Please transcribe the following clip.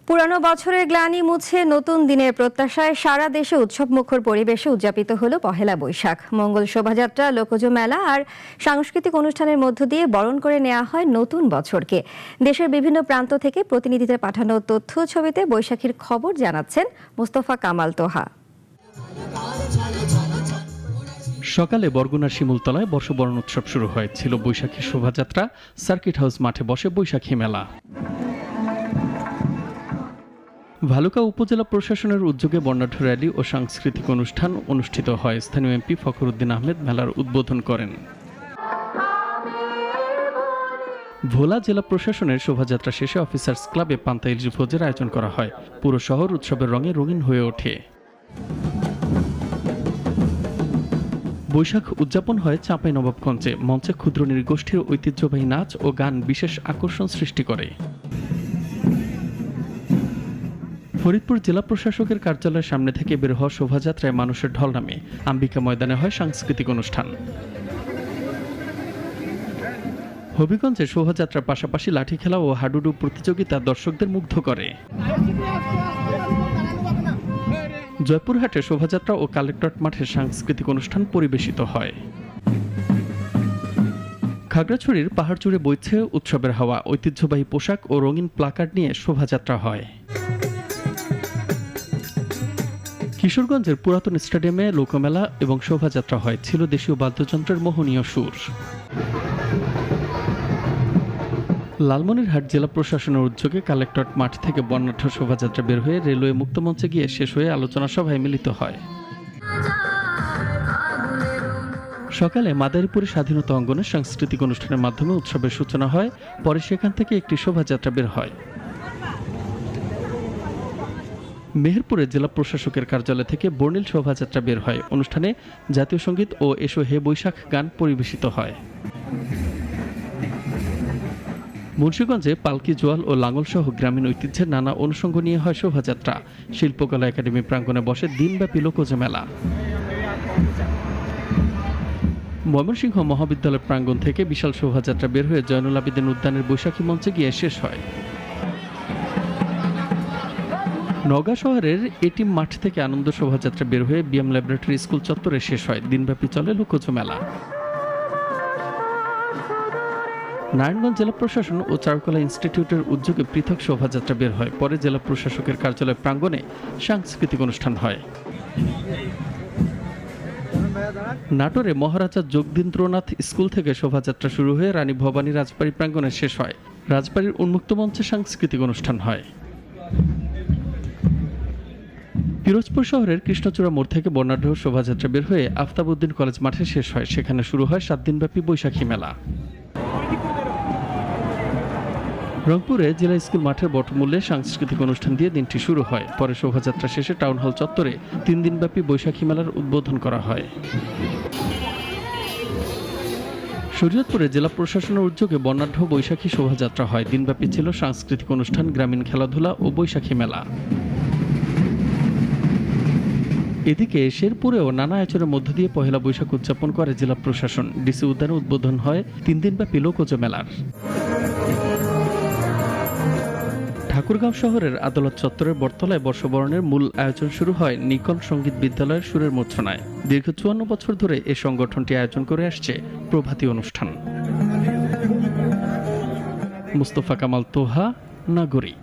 পুরানো বছরের গ্লানি মুছে নতুন দিনের প্রত্যাশায় সারা দেশে উৎসবমুখর পরিবেশে উদযাপিত হলো পহেলা বৈশাখ। মঙ্গল শোভাযাত্রা, লোকজ মেলা আর সাংস্কৃতিক অনুষ্ঠানের মধ্য দিয়ে বরণ করে নেওয়া হয় নতুন বছরকে। দেশের বিভিন্ন প্রান্ত থেকে প্রতিনিধিদের পাঠানো তথ্য ছবিতে বৈশাখীর খবর জানাচ্ছেন মোস্তফা কামাল তোহা। সকালে বরগুনার শিমুলতলায় বর্ষবরণ উৎসব শুরু হয়েছিল। বৈশাখী শোভাযাত্রা, সার্কিট হাউস মাঠে বসে বৈশাখী মেলা। ভালুকা উপজেলা প্রশাসনের উদ্যোগে বর্ণাঢ্য র্যালি ও সাংস্কৃতিক অনুষ্ঠান অনুষ্ঠিত হয়। স্থানীয় এমপি ফখরুদ্দিন আহমেদ মেলার উদ্বোধন করেন। ভোলা জেলা প্রশাসনের শোভাযাত্রা শেষে অফিসার্স ক্লাবে পান্তা ইলিশ ভোজের আয়োজন করা হয়। পুরো শহর উৎসবের রঙে রঙিন হয়ে ওঠে। বৈশাখ উদযাপন হয় চাঁপাইনবাবগঞ্জে। মঞ্চে ক্ষুদ্র নৃগোষ্ঠীর ঐতিহ্যবাহী নাচ ও গান বিশেষ আকর্ষণ সৃষ্টি করে। ফরিদপুর জেলা প্রশাসকের কার্যালয়ের সামনে থেকে বের হওয়া শোভাযাত্রায় মানুষের ঢল নামে। আম্বিকা ময়দানে হয় সাংস্কৃতিক অনুষ্ঠান। হবিগঞ্জে শোভাযাত্রার পাশাপাশি লাঠি খেলা ও হাডুডু প্রতিযোগিতা দর্শকদের মুগ্ধ করে। জয়পুরহাটে শোভাযাত্রা ও কালেক্টরেট মাঠে সাংস্কৃতিক অনুষ্ঠান পরিবেশিত হয়। খাগড়াছড়ির পাহাড় জুড়ে বইছে উৎসবের হাওয়া। ঐতিহ্যবাহী পোশাক ও রঙিন প্লাকার্ড নিয়ে শোভাযাত্রা হয়। কিশোরগঞ্জের পুরাতন স্টেডিয়ামে লোকমেলা এবং শোভাযাত্রা হয়। ছিল দেশীয় বাদ্যযন্ত্রের মোহনীয় সুর। লালমনিরহাট জেলা প্রশাসনের উদ্যোগে কালেক্টরেট মাঠ থেকে বর্ণাঢ্য শোভাযাত্রা বের হয়ে রেলওয়ে মুক্তমঞ্চে গিয়ে শেষ হয়ে আলোচনা সভায় মিলিত হয়। সকালে মাদারীপুরে স্বাধীনতা অঙ্গনে সাংস্কৃতিক অনুষ্ঠানের মাধ্যমে উৎসবের সূচনা হয়। পরে সেখান থেকে একটি শোভাযাত্রা বের হয়। মেহেরপুরে জেলা প্রশাসকের কার্যালয় থেকে বর্ণিল শোভাযাত্রা বের হয়। অনুষ্ঠানে জাতীয় সঙ্গীত ও এসো হে বৈশাখ গান পরিবেশিত হয়। মুন্সিগঞ্জে পালকি, জোয়াল ও লাঙ্গল সহ গ্রামীণ ঐতিহ্যের নানা অনুষঙ্গ নিয়ে হয় শোভাযাত্রা। শিল্পকলা একাডেমি প্রাঙ্গণে বসে দিনব্যাপী লোকজ মেলা। ময়মনসিংহ মহাবিদ্যালয় প্রাঙ্গণ থেকে বিশাল শোভাযাত্রা বের হয়ে জয়নুল আবেদিন উদ্যানের বৈশাখী মঞ্চে গিয়ে শেষ হয়। নওগাঁ শহরের এটিএম মাঠ থেকে আনন্দ শোভাযাত্রা বের হয়ে বিএম ল্যাবরেটরি স্কুল চত্বরে শেষ হয়। দিনব্যাপী চলে লোকজ মেলা। নারায়ণগঞ্জ জেলা প্রশাসন ও চারুকলা ইনস্টিটিউটের উদ্যোগে পৃথক শোভাযাত্রা বের হয়। পরে জেলা প্রশাসকের কার্যালয় প্রাঙ্গণে সাংস্কৃতিক অনুষ্ঠান হয়। নাটোরে মহারাজা যোগদীন্দ্রনাথ স্কুল থেকে শোভাযাত্রা শুরু হয়ে রানী ভবানী রাজবাড়ী প্রাঙ্গণে শেষ হয়। রাজবাড়ির উন্মুক্ত মঞ্চে সাংস্কৃতিক অনুষ্ঠান হয়। পিরোজপুর শহরের কৃষ্ণচূড়া মোড় থেকে বর্ণাঢ্য শোভাযাত্রা বের হয়ে আফতাবউদ্দিন কলেজ মাঠে শেষ হয়। সেখানে শুরু হয় 7 দিনব্যাপী বৈশাখী মেলা। রংপুরে জেলা স্কুল মাঠের বটমূল্যে সাংস্কৃতিক অনুষ্ঠান দিয়ে দিনটি শুরু হয়। পরে শোভাযাত্রা শেষে টাউন হল চত্বরে 3 দিনব্যাপী বৈশাখী মেলার উদ্বোধন করা হয়। শরীয়তপুরে জেলা প্রশাসনের উদ্যোগে বর্ণাঢ্য বৈশাখী শোভাযাত্রা হয়। দিনব্যাপী ছিল সাংস্কৃতিক অনুষ্ঠান, গ্রামীণ খেলাধুলা ও বৈশাখী মেলা। এদিকে শেরপুরেও নানা আয়োজনের মধ্য দিয়ে পহেলা বৈশাখ উদযাপন করে জেলা প্রশাসন। ডিসি উদ্যানে উদ্বোধন হয় 3 দিনব্যাপী লোকজ মেলার। ঠাকুরগাঁও শহরের আদালত চত্বরের বটতলায় বর্ষবরণের মূল আয়োজন শুরু হয় নিকল সঙ্গীত বিদ্যালয়ের সুরের মূর্ছনায়। দীর্ঘ 54 বছর ধরে এই সংগঠনটি আয়োজন করে আসছে প্রভাতী অনুষ্ঠান। মোস্তফা কামাল তোহা, নাগরী।